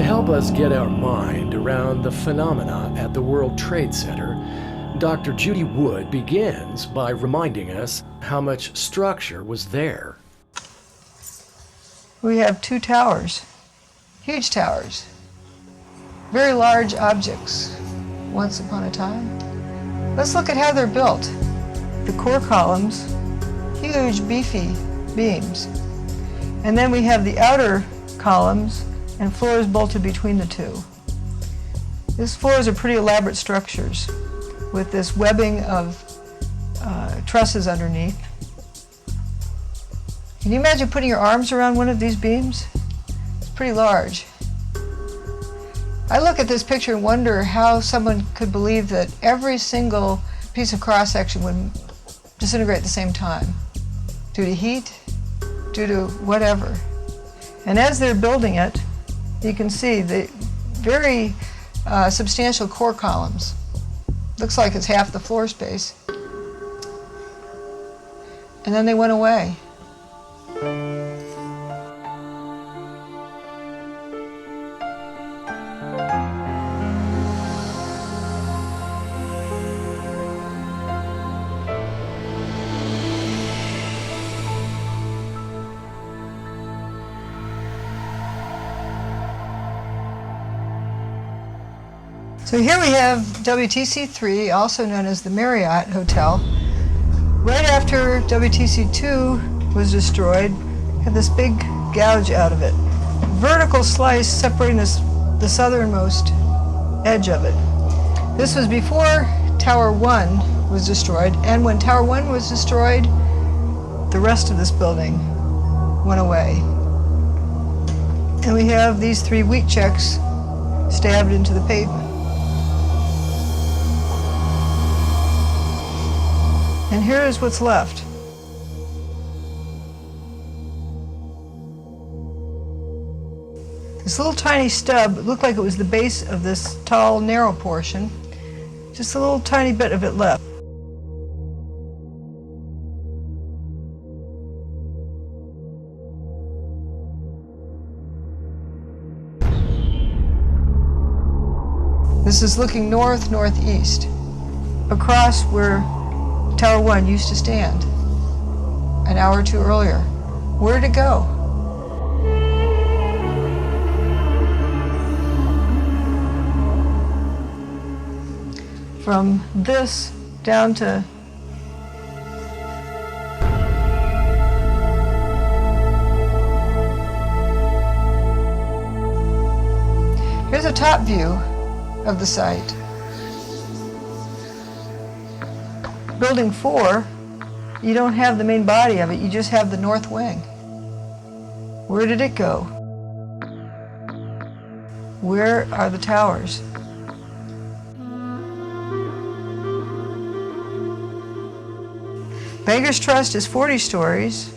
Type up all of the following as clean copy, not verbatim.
help us get our mind around the phenomena at the World Trade Center, Dr. Judy Wood begins by reminding us how much structure was there. We have two towers, huge towers, very large objects once upon a time. Let's look at how they're built. The core columns, huge beefy beams. And then we have the outer columns and floors bolted between the two. These floors are pretty elaborate structures with this webbing of trusses underneath. Can you imagine putting your arms around one of these beams? It's pretty large. I look at this picture and wonder how someone could believe that every single piece of cross-section would disintegrate at the same time, due to heat, due to whatever. And as they're building it, you can see the very substantial core columns. Looks like it's half the floor space. And then they went away. So here we have WTC-3, also known as the Marriott Hotel. Right after WTC-2 was destroyed, had this big gouge out of it. Vertical slice separating the southernmost edge of it. This was before Tower 1 was destroyed, and when Tower 1 was destroyed, the rest of this building went away. And we have these three wheat checks stabbed into the pavement. And here is what's left. This little tiny stub looked like it was the base of this tall, narrow portion. Just a little tiny bit of it left. This is looking north-northeast, across where Tower 1 used to stand an hour or two earlier. Where'd it go? From this down to here's a top view of the site. Building 4, you don't have the main body of it, you just have the north wing. Where did it go? Where are the towers? Bankers Trust is 40 stories,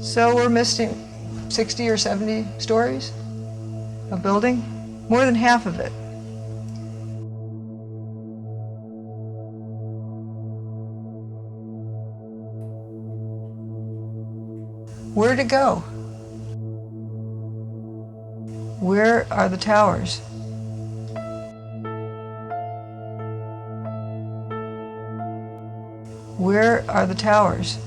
so we're missing 60 or 70 stories of building, more than half of it. Where'd it go? Where are the towers? Where are the towers?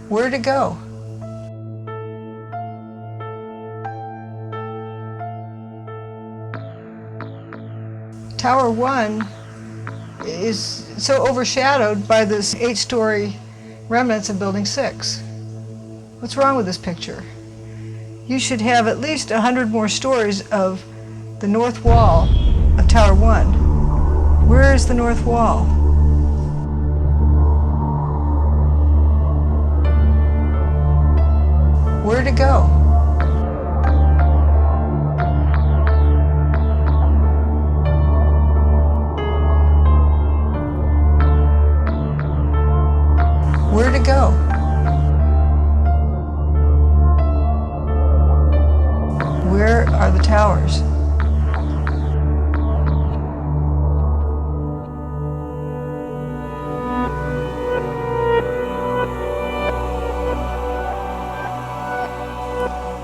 Where'd it go? Tower 1 is so overshadowed by this 8-story remnants of Building 6. What's wrong with this picture? You should have at least 100 more stories of the north wall of Tower 1. Where is the north wall? Where'd it go? Where'd it go? Where are the towers?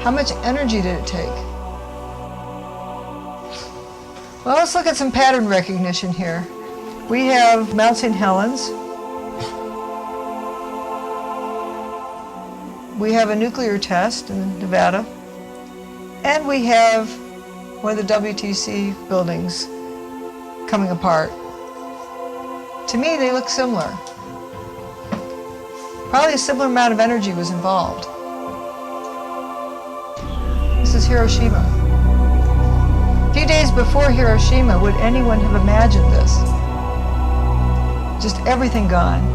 How much energy did it take? Well, let's look at some pattern recognition here. We have Mount St. Helens. We have a nuclear test in Nevada. And we have one of the WTC buildings coming apart. To me, they look similar. Probably a similar amount of energy was involved. This is Hiroshima. A few days before Hiroshima, would anyone have imagined this? Just everything gone.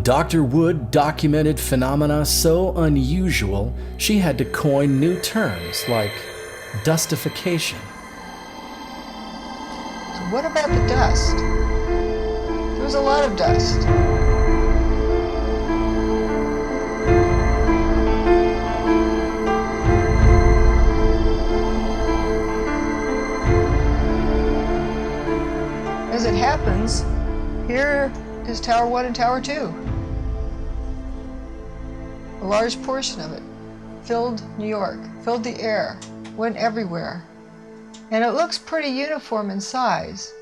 Dr. Wood documented phenomena so unusual, she had to coin new terms like dustification. So what about the dust? There was a lot of dust. As it happens, here is Tower 1 and Tower 2. A large portion of it filled New York, filled the air, went everywhere. And it looks pretty uniform in size,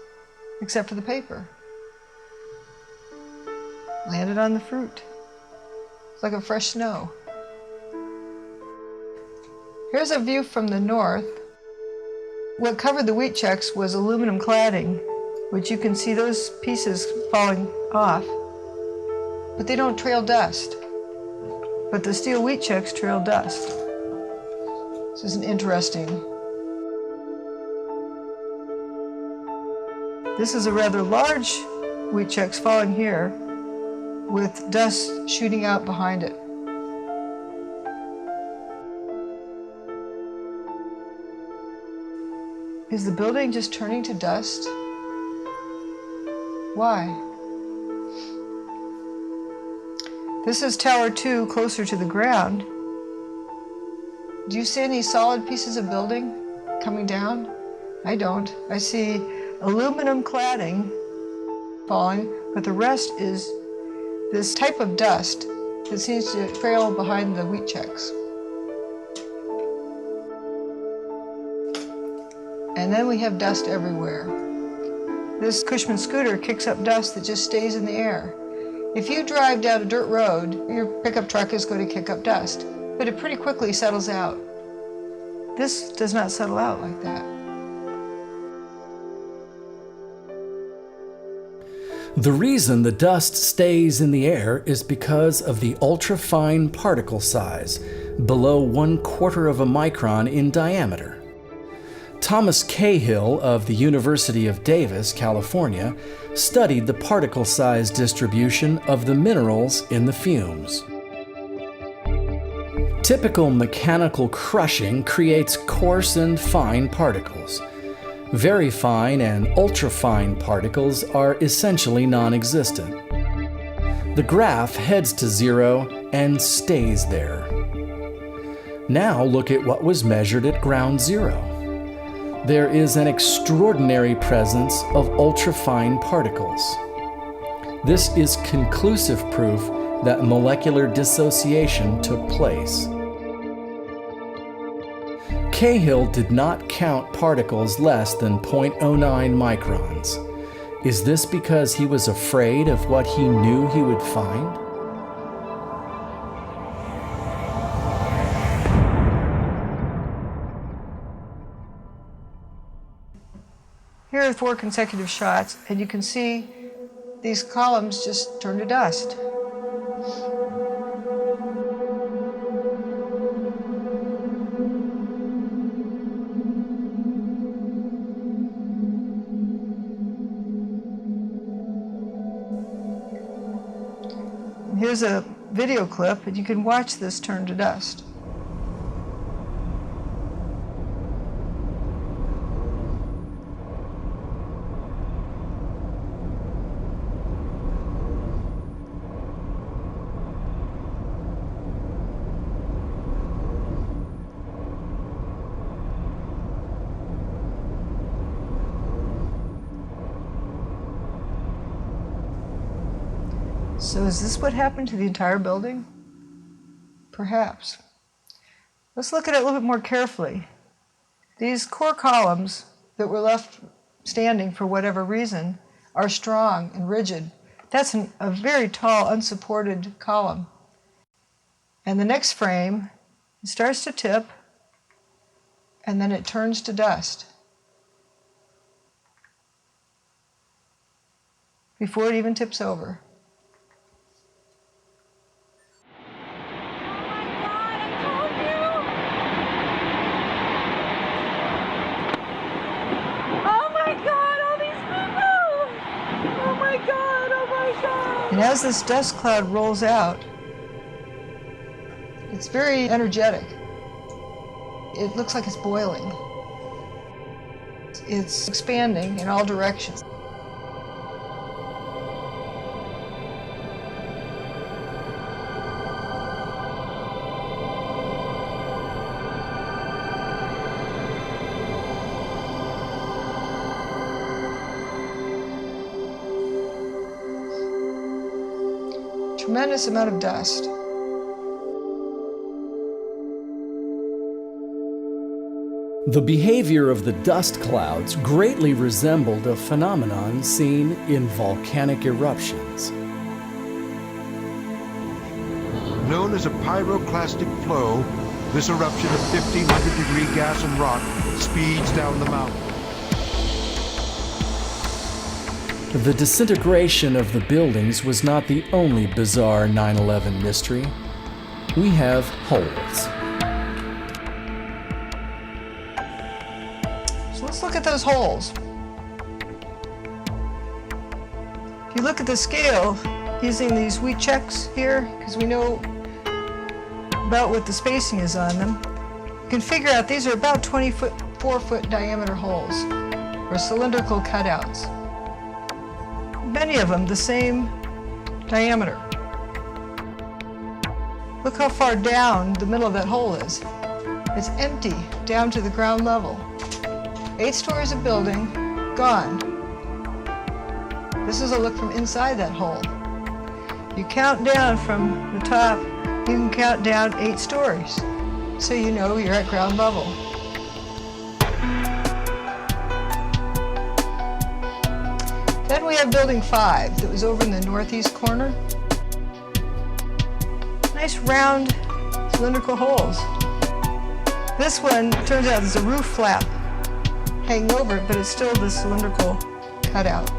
except for the paper. Landed on the fruit. It's like a fresh snow. Here's a view from the north. What covered the wheat checks was aluminum cladding, which you can see those pieces falling off, but they don't trail dust. But the steel wheat checks trail dust. This is an interesting. This is a rather large wheat checks falling here with dust shooting out behind it. Is the building just turning to dust? Why? This is Tower 2 closer to the ground. Do you see any solid pieces of building coming down? I don't. I see aluminum cladding falling, but the rest is this type of dust that seems to trail behind the wheat checks. And then we have dust everywhere. This Cushman scooter kicks up dust that just stays in the air. If you drive down a dirt road, your pickup truck is going to kick up dust, but it pretty quickly settles out. This does not settle out like that. The reason the dust stays in the air is because of the ultra-fine particle size, below 1/4 of a micron in diameter. Thomas Cahill of the University of Davis, California, studied the particle size distribution of the minerals in the fumes. Typical mechanical crushing creates coarse and fine particles. Very fine and ultrafine particles are essentially non-existent. The graph heads to zero and stays there. Now look at what was measured at ground zero. There is an extraordinary presence of ultrafine particles. This is conclusive proof that molecular dissociation took place. Cahill did not count particles less than 0.09 microns. Is this because he was afraid of what he knew he would find? Here are 4 consecutive shots, and you can see these columns just turn to dust. And here's a video clip, and you can watch this turn to dust. So is this what happened to the entire building? Perhaps. Let's look at it a little bit more carefully. These core columns that were left standing for whatever reason are strong and rigid. That's a very tall, unsupported column. And the next frame, it starts to tip, and then it turns to dust before it even tips over. And as this dust cloud rolls out, it's very energetic. It looks like it's boiling. It's expanding in all directions. Tremendous amount of dust. The behavior of the dust clouds greatly resembled a phenomenon seen in volcanic eruptions. Known as a pyroclastic flow, this eruption of 1,500-degree gas and rock speeds down the mountain. The disintegration of the buildings was not the only bizarre 9/11 mystery. We have holes. So let's look at those holes. If you look at the scale, using these wheat checks here, because we know about what the spacing is on them, you can figure out these are about 24-foot diameter holes, or cylindrical cutouts. Many of them the same diameter. Look how far down the middle of that hole is. It's empty down to the ground level. 8 stories of building, gone. This is a look from inside that hole. You count down from the top, you can count down 8 stories. So you know you're at ground level. Then we have building 5 that was over in the northeast corner. Nice round cylindrical holes. This one, turns out there's a roof flap hanging over it, but it's still the cylindrical cutout.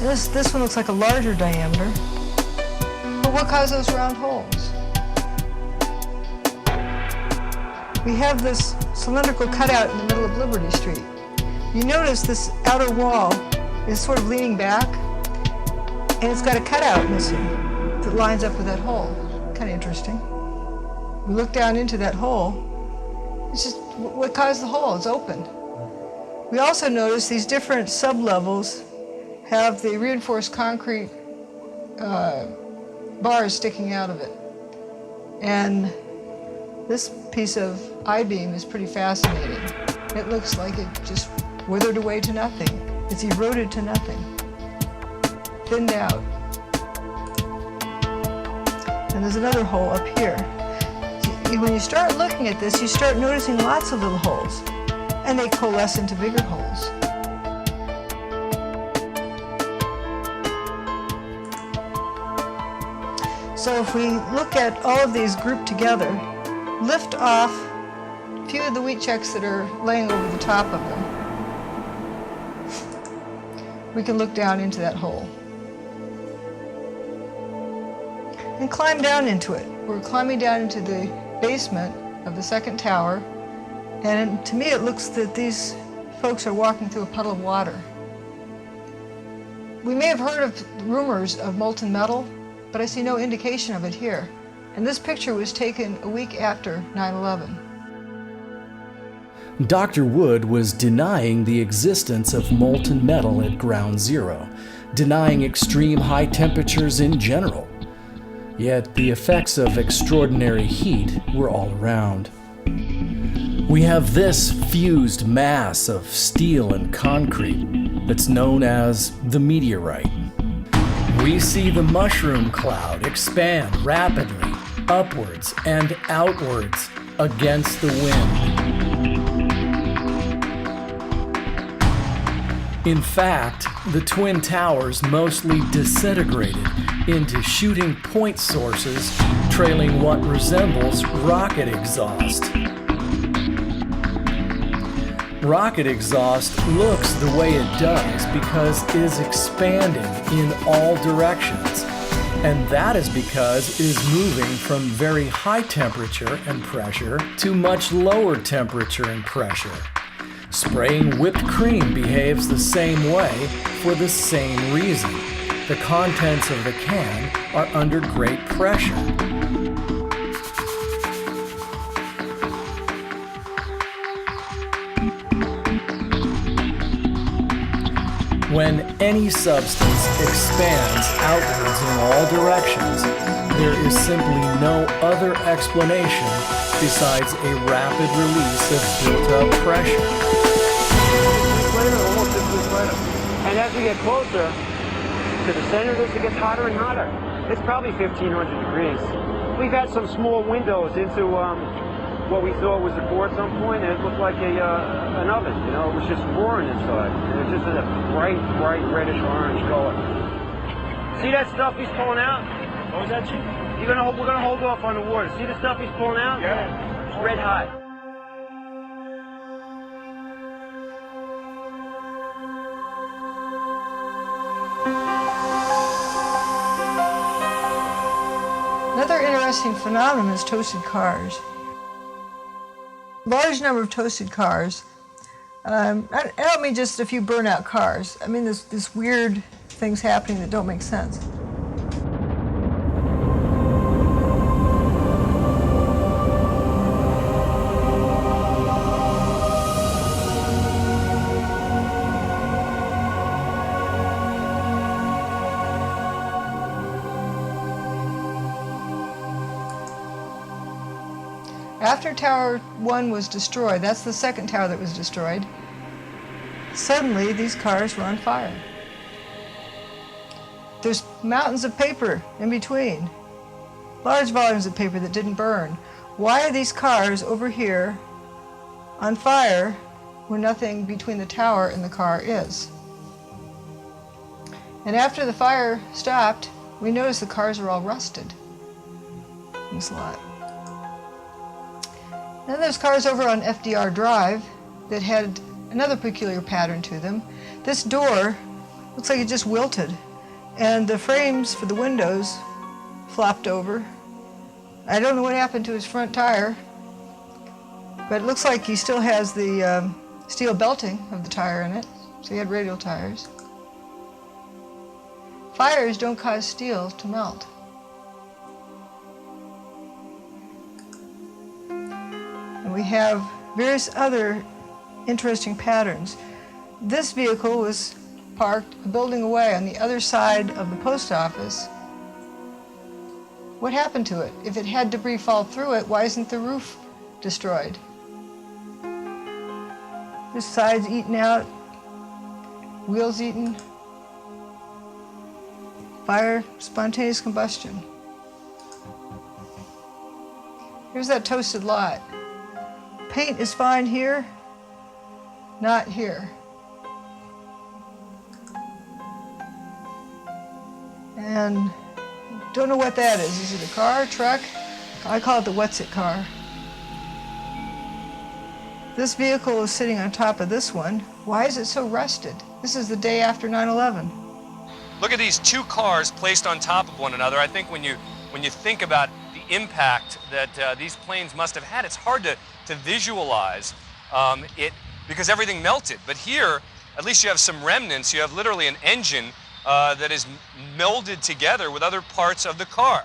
And this one looks like a larger diameter. But what caused those round holes? We have this cylindrical cutout in the middle of Liberty Street. You notice this outer wall is sort of leaning back, and it's got a cutout missing that lines up with that hole. Kind of interesting. We look down into that hole. It's just what caused the hole. It's open. We also notice these different sub-levels have the reinforced concrete bars sticking out of it. And this piece of I-beam is pretty fascinating. It looks like it just withered away to nothing. It's eroded to nothing, thinned out. And there's another hole up here. When you start looking at this, you start noticing lots of little holes, and they coalesce into bigger holes. So if we look at all of these grouped together, lift off a few of the wheat checks that are laying over the top of them, we can look down into that hole and climb down into it. We're climbing down into the basement of the second tower, and to me it looks that these folks are walking through a puddle of water. We may have heard of rumors of molten metal, but I see no indication of it here. And this picture was taken a week after 9/11. Dr. Wood was denying the existence of molten metal at ground zero, denying extreme high temperatures in general. Yet the effects of extraordinary heat were all around. We have this fused mass of steel and concrete that's known as the meteorite. We see the mushroom cloud expand rapidly, upwards and outwards against the wind. In fact, the Twin Towers mostly disintegrated into shooting point sources trailing what resembles rocket exhaust. Rocket exhaust looks the way it does because it is expanding in all directions, and that is because it is moving from very high temperature and pressure to much lower temperature and pressure. Spraying whipped cream behaves the same way for the same reason. The contents of the can are under great pressure. When any substance expands outwards in all directions, there is simply no other explanation besides a rapid release of built-up pressure. And as we get closer to the center of this, it gets hotter and hotter. It's probably 1,500 degrees. We've had some small windows into what we thought was the core at some point, and it looked like an oven. You know, it was just roaring inside. And it was just in a bright reddish orange color. See that stuff he's pulling out? What was that, Chief? We're gonna hold off on the water. See the stuff he's pulling out? Yeah. It's red hot. Another interesting phenomenon is toasted cars. Large number of toasted cars. I don't mean just a few burnout cars. I mean this weird things happening that don't make sense. After Tower 1 was destroyed, that's the second tower that was destroyed, suddenly these cars were on fire. There's mountains of paper in between, large volumes of paper that didn't burn. Why are these cars over here on fire where nothing between the tower and the car is? And after the fire stopped, we noticed the cars are all rusted. Thanks a lot. Then there's cars over on FDR Drive that had another peculiar pattern to them. This door looks like it just wilted, and the frames for the windows flopped over. I don't know what happened to his front tire, but it looks like he still has the steel belting of the tire in it, so he had radial tires. Fires don't cause steel to melt. And we have various other interesting patterns. This vehicle was parked a building away on the other side of the post office. What happened to it? If it had debris fall through it, why isn't the roof destroyed? The sides eaten out, wheels eaten, fire, spontaneous combustion. Here's that toasted lot. Paint is fine here, not here. And don't know what that is. Is it a car, truck? I call it the What's It car. This vehicle is sitting on top of this one. Why is it so rusted? This is the day after 9/11. Look at these two cars placed on top of one another. I think when you think about the impact that these planes must have had, it's hard to visualize it because everything melted. But here, at least you have some remnants. You have literally an engine that is melded together with other parts of the car.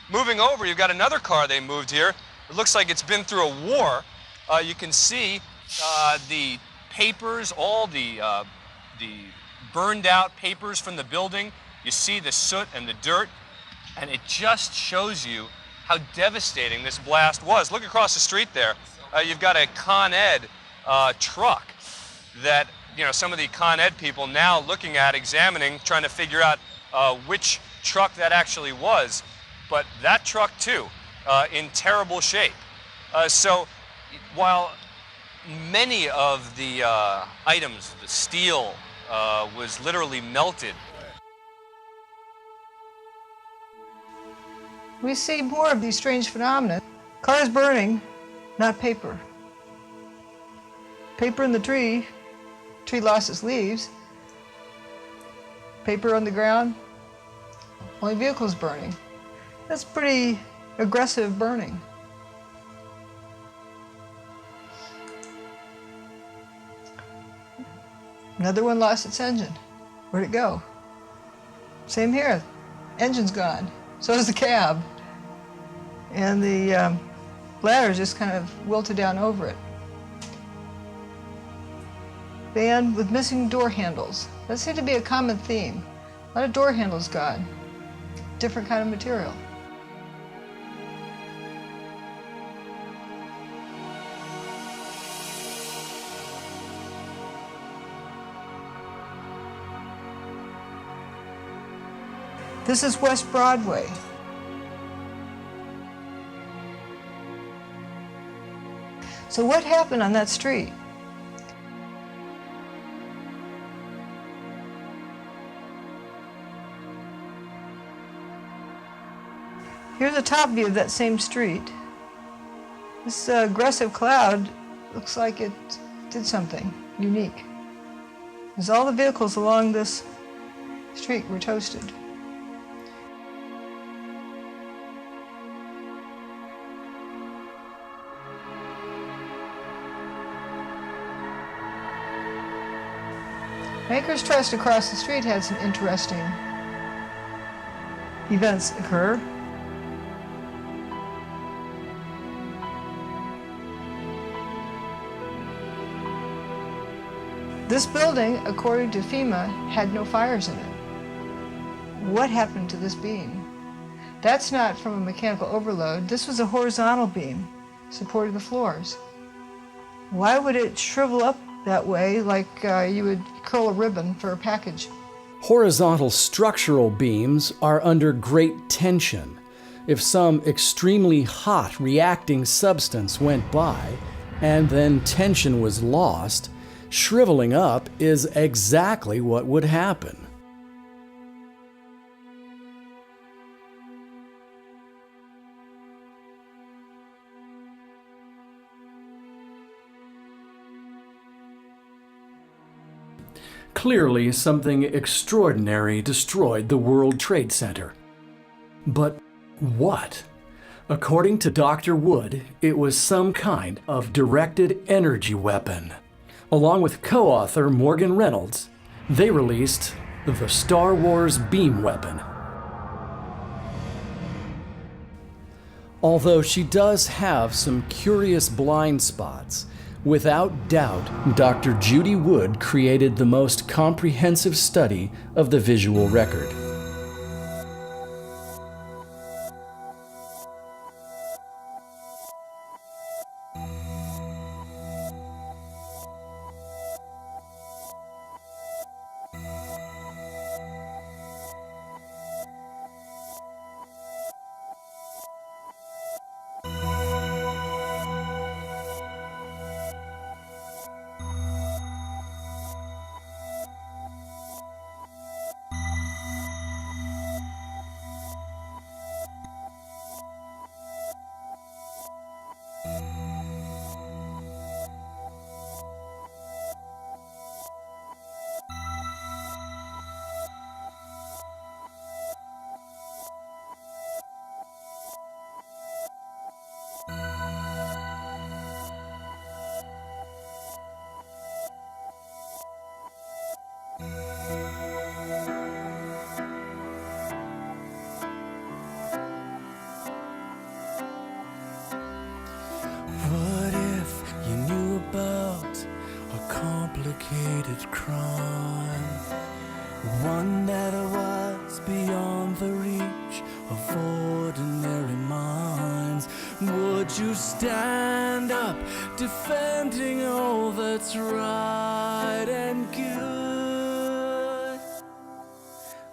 Moving over, you've got another car they moved here. It looks like it's been through a war. You can see the papers, all the burned out papers from the building. You see the soot and the dirt, and it just shows you how devastating this blast was. Look across the street there. You've got a Con Ed truck that, you know, some of the Con Ed people now looking at, examining, trying to figure out which truck that actually was, but that truck too, in terrible shape. So while many of the items, the steel, was literally melted. We see more of these strange phenomena. Cars burning, not paper. Paper in the tree lost its leaves. Paper on the ground, only vehicles burning. That's pretty aggressive burning. Another one lost its engine. Where'd it go? Same here. Engine's gone. So is the cab. And the ladder just kind of wilted down over it. Van with missing door handles. That seemed to be a common theme. A lot of door handles gone. Different kind of material. This is West Broadway. So what happened on that street? Here's a top view of that same street. This aggressive cloud looks like it did something unique, because all the vehicles along this street were toasted. Maker's Trust across the street had some interesting events occur. This building, according to FEMA, had no fires in it. What happened to this beam? That's not from a mechanical overload. This was a horizontal beam supporting the floors. Why would it shrivel up that way, like you would curl a ribbon for a package? Horizontal structural beams are under great tension. If some extremely hot reacting substance went by and then tension was lost, shriveling up is exactly what would happen. Clearly, something extraordinary destroyed the World Trade Center. But what? According to Dr. Wood, it was some kind of directed energy weapon. Along with co-author Morgan Reynolds, they released the Star Wars beam weapon. Although she does have some curious blind spots, without doubt, Dr. Judy Wood created the most comprehensive study of the visual record. What if you knew about a complicated crime? One that was beyond the reach of ordinary minds. Would you stand up defending all that's right and good?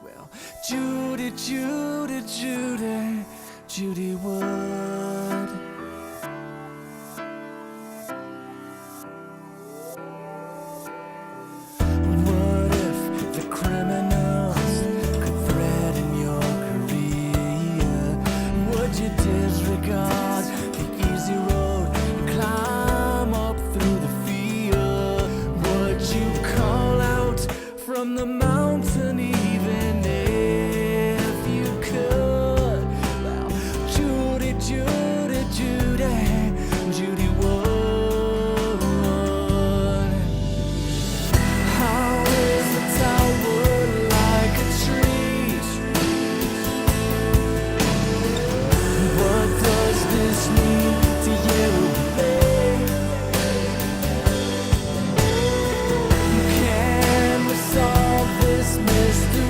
Well, Judy, Judy, Judy, Judy Wood. What if the criminals could threaten your career? Would you disregard the easy road and climb up through the field? Would you call out from the mountain even if you could? Well, Judy, Judy, Judy, Judy Wood. How is the tower like a tree? What does this mean to you? Can we solve this mystery?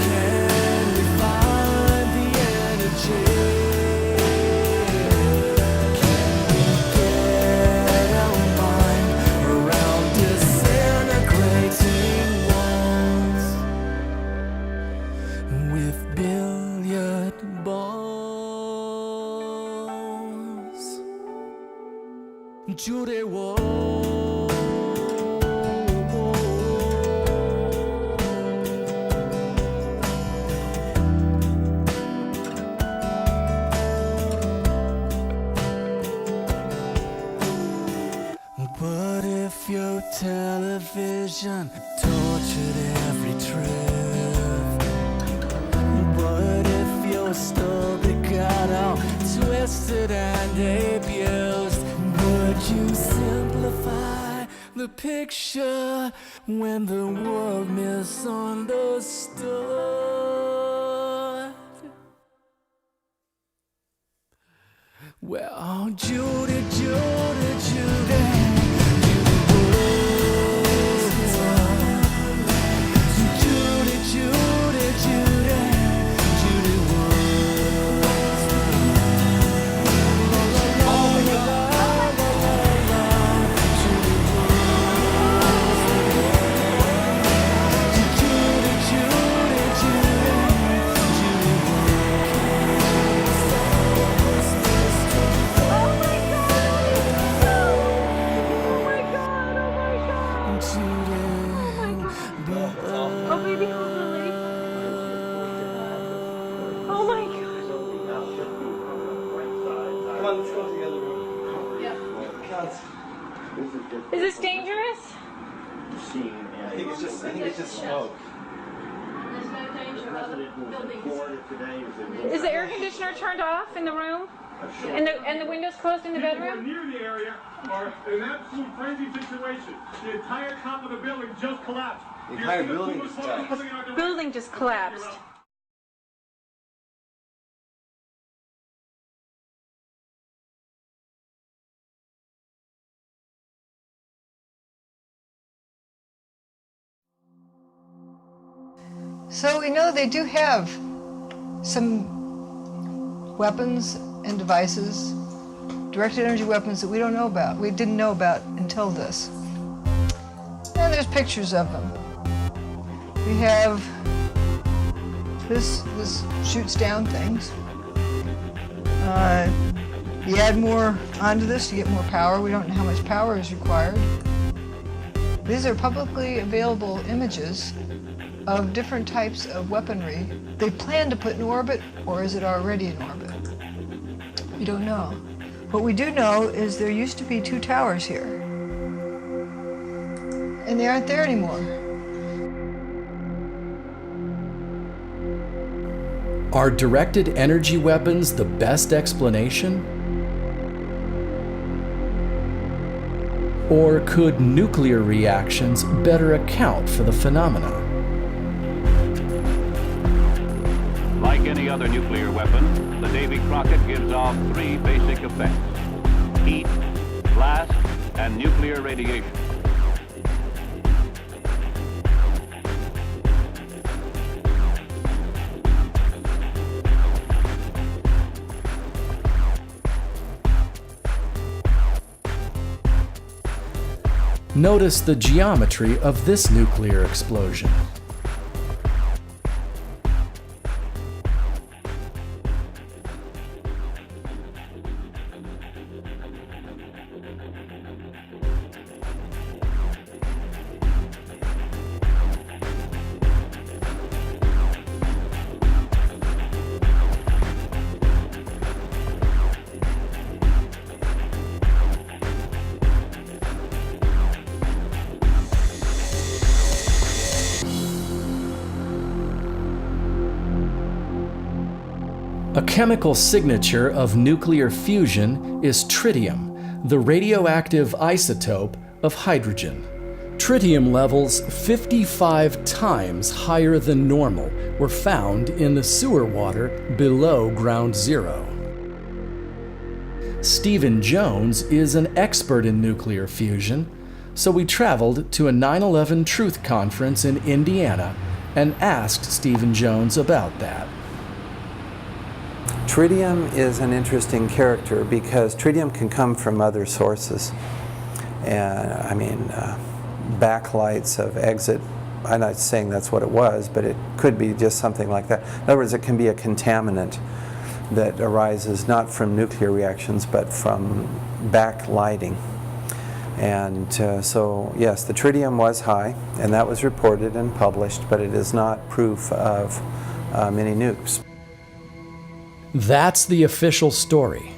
Can we find the energy? Get our mind around disintegrating walls with billiard balls. Judy Wall. What if your television tortured every truth? What if your story got all twisted and abused? Would you simplify the picture when the world misunderstood? Well, Judy, Judy, Judy, Judy Wood. Judy, Judy, Judy, Judy Wood. Oh my God. Judy Wood. Judy, Judy, Judy, Judy Oh, baby, Lily. Oh my God. Come on, let's go to the other room. Is this dangerous? I think it's just smoke. There's no danger of buildings. Is Is the air conditioner turned off in the room? And the windows closed in the bedroom? Near the area are an absolute crazy situation. The entire top of the building just collapsed. The entire building just collapsed. Building just collapsed. So we know they do have some weapons and devices, directed energy weapons that we don't know about. We didn't know about until this. And there's pictures of them. We have this shoots down things. You add more onto this to get more power. We don't know how much power is required. These are publicly available images of different types of weaponry they plan to put in orbit, or is it already in orbit? We don't know. What we do know is there used to be 2 towers here, and they aren't there anymore. Are directed energy weapons the best explanation? Or could nuclear reactions better account for the phenomena? Like any other nuclear weapon, the Davy Crockett gives off 3 basic effects: heat, blast, and nuclear radiation. Notice the geometry of this nuclear explosion. A chemical signature of nuclear fusion is tritium, the radioactive isotope of hydrogen. Tritium levels 55 times higher than normal were found in the sewer water below ground zero. Stephen Jones is an expert in nuclear fusion, so we traveled to a 9/11 Truth Conference in Indiana and asked Stephen Jones about that. Tritium is an interesting character because tritium can come from other sources. And backlights of exit, I'm not saying that's what it was, but it could be just something like that. In other words, it can be a contaminant that arises not from nuclear reactions but from backlighting. And so yes, the tritium was high, and that was reported and published, but it is not proof of many nukes. That's the official story.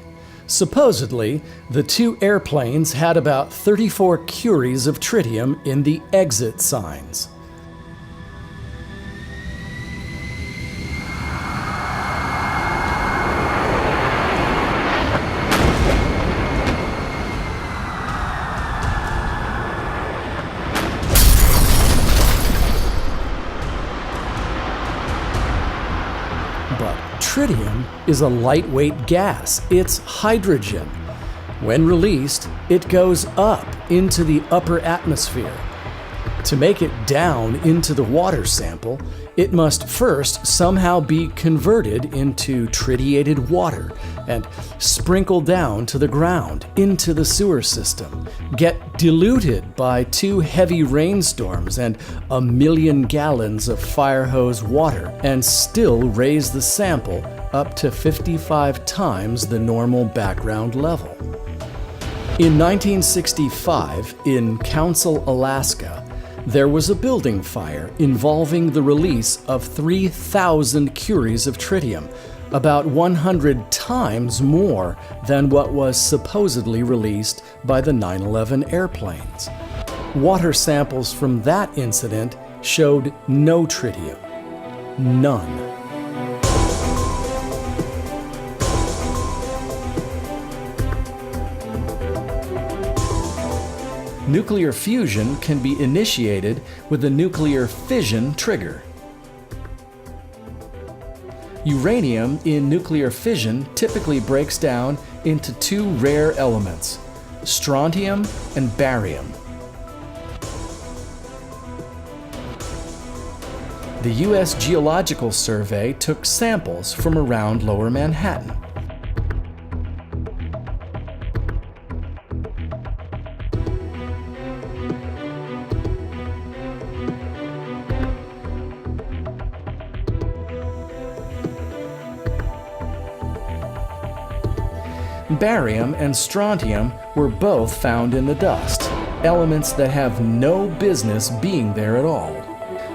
Supposedly, the two airplanes had about 34 curies of tritium in the exit signs. But tritium is a lightweight gas. It's hydrogen. When released, it goes up into the upper atmosphere. To make it down into the water sample, it must first somehow be converted into tritiated water and sprinkled down to the ground into the sewer system, get diluted by 2 heavy rainstorms and 1 million gallons of fire hose water, and still raise the sample up to 55 times the normal background level. In 1965, in Council, Alaska, there was a building fire involving the release of 3,000 curies of tritium, about 100 times more than what was supposedly released by the 9/11 airplanes. Water samples from that incident showed no tritium. None. Nuclear fusion can be initiated with a nuclear fission trigger. Uranium in nuclear fission typically breaks down into 2 rare elements, strontium and barium. The U.S. Geological Survey took samples from around Lower Manhattan. Barium and strontium were both found in the dust, elements that have no business being there at all.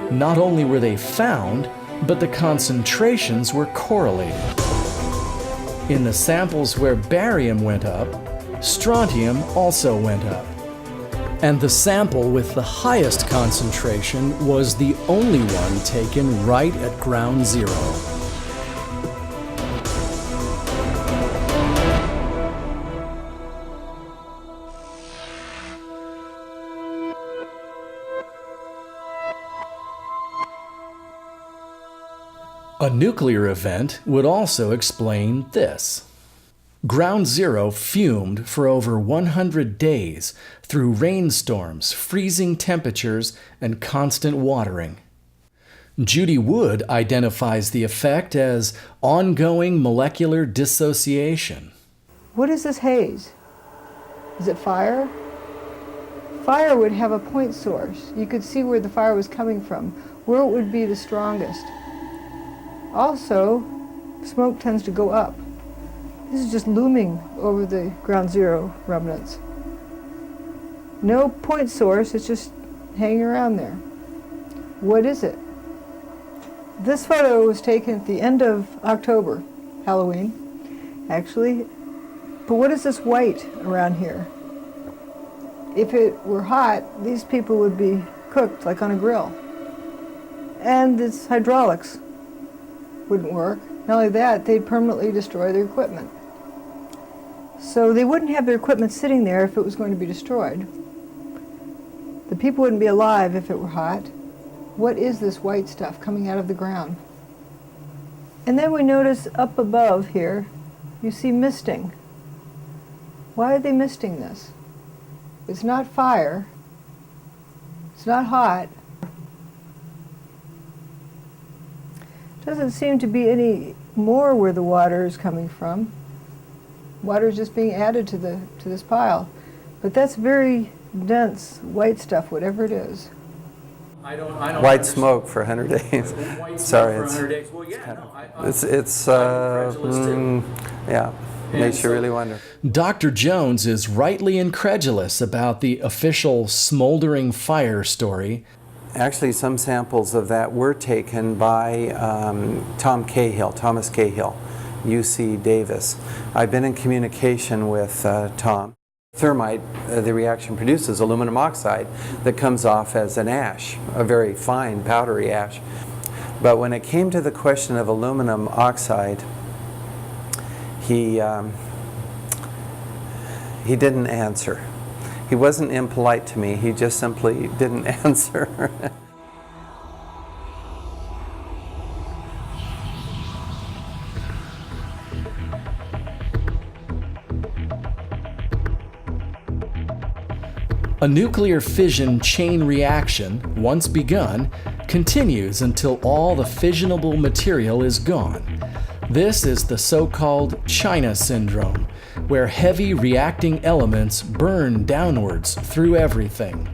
Not only were they found, but the concentrations were correlated. In the samples where barium went up, strontium also went up. And the sample with the highest concentration was the only one taken right at ground zero. A nuclear event would also explain this. Ground Zero fumed for over 100 days through rainstorms, freezing temperatures, and constant watering. Judy Wood identifies the effect as ongoing molecular dissociation. What is this haze? Is it fire? fire would have a point source. You could see where the fire was coming from, where it would be the strongest. Also, smoke tends to go up. This is just looming over the ground zero remnants. No point source, it's just hanging around there. What is it? This photo was taken at the end of October, Halloween, actually. But what is this white around here? If it were hot, these people would be cooked like on a grill. And its hydraulics wouldn't work. Not only that, they'd permanently destroy their equipment. So they wouldn't have their equipment sitting there if it was going to be destroyed. The people wouldn't be alive if it were hot. What is this white stuff coming out of the ground? And then we notice up above here, you see misting. Why are they misting this? It's not fire. It's not hot. Doesn't seem to be any more where the water is coming from. Water is just being added to this pile. But that's very dense white stuff, whatever it is. I don't White smoke for 100 days. White smoke Sorry, for it's 100 days. Well, yeah, no, it's yeah, makes you really wonder. Dr. Jones is rightly incredulous about the official smoldering fire story. Actually, some samples of that were taken by Thomas Cahill, UC Davis. I've been in communication with Tom. Thermite, the reaction produces aluminum oxide that comes off as an ash, a very fine powdery ash. But when it came to the question of aluminum oxide, he didn't answer. He wasn't impolite to me, he just simply didn't answer. A nuclear fission chain reaction, once begun, continues until all the fissionable material is gone. This is the so-called China syndrome, where heavy reacting elements burn downwards through everything.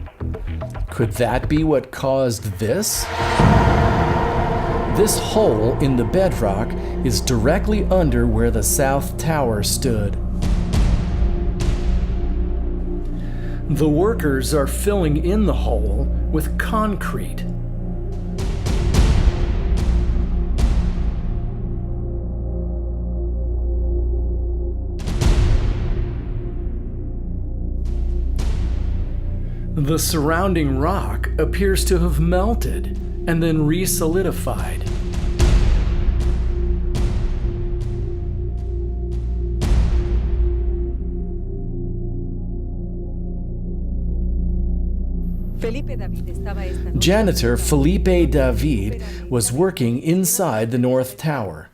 Could that be what caused this? This hole in the bedrock is directly under where the South Tower stood. The workers are filling in the hole with concrete. The surrounding rock appears to have melted and then re-solidified. Janitor Felipe David was working inside the North Tower.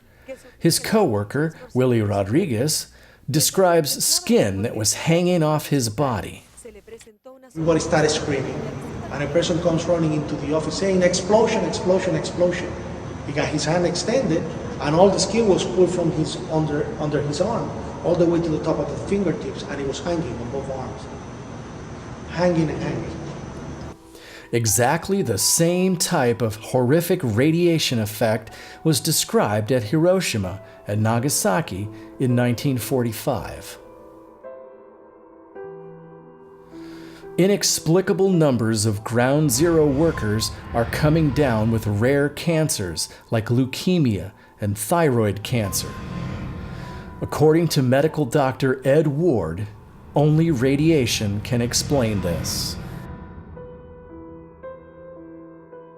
His co-worker, Willie Rodriguez, describes skin that was hanging off his body. Everybody started screaming, and a person comes running into the office saying, "Explosion, explosion, explosion." He got his hand extended, and all the skin was pulled from his under his arm, all the way to the top of the fingertips, and it was hanging on both arms. Hanging and hanging. Exactly the same type of horrific radiation effect was described at Hiroshima and Nagasaki in 1945. Inexplicable numbers of ground zero workers are coming down with rare cancers like leukemia and thyroid cancer. According to medical doctor Ed Ward, only radiation can explain this.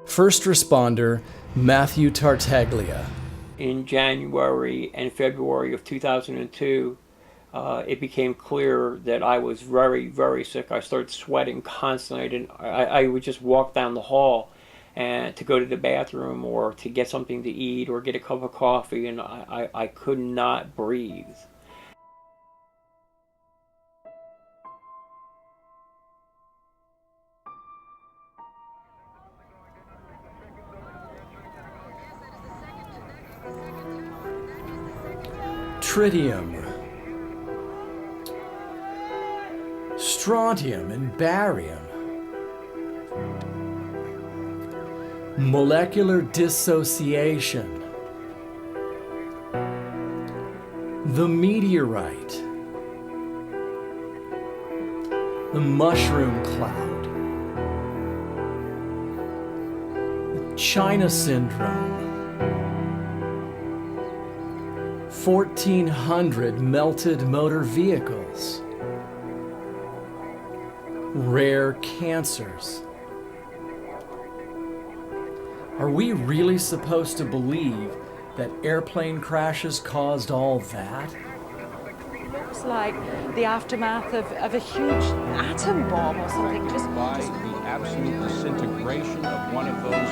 First responder Matthew Tartaglia. In January and February of 2002, it became clear that I was very, very sick. I started sweating constantly. I would just walk down the hall and to go to the bathroom or to get something to eat or get a cup of coffee, and I could not breathe. Tritium, strontium, and barium. molecular dissociation, the meteorite, the mushroom cloud, the China syndrome, 1,400 melted motor vehicles, rare cancers. Are we really supposed to believe that airplane crashes caused all that? It looks like the aftermath of a huge atom bomb or something. By the absolute disintegration of one of those